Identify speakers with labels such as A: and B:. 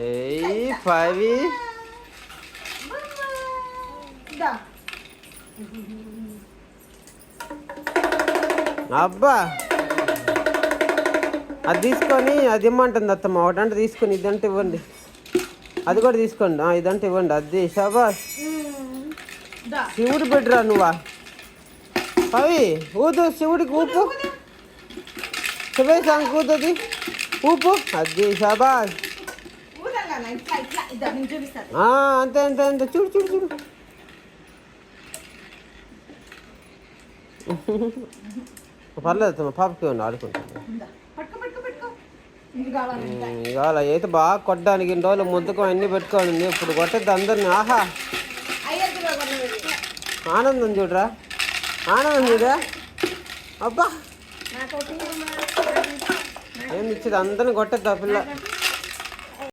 A: ఏయ్ పవి అబ్బా అది తీసుకొని అది ఇమ్మంటుంది అత్తమ్మ. ఒకటంటే తీసుకొని ఇదంటే ఇవ్వండి. అది కూడా తీసుకోండి. ఇదంటే ఇవ్వండి. అది షాబాష్. శివుడు బిడ్డరా నువ్వా పవి? ఊదు శివుడికి ఊపు. శివేశానికి ఊదది ఊపు. అది షాబాష్. అంతే అంతే అంతే. చూడు చూడు చూడు. పర్లేదు పాపకి ఇవ్వండి, ఆడుకుంటాను. ఇవాళ అయితే బాగా కొట్టడానికి ఇన్ని రోజులు ముద్దకం అన్నీ పెట్టుకోండి. ఇప్పుడు కొట్టద్దు అందరిని. ఆహా ఆనందం చూడరా, ఆనందం చూడరా. అబ్బా ఏమి ఇచ్చేది అందరిని కొట్టద్దు ఆ పిల్ల.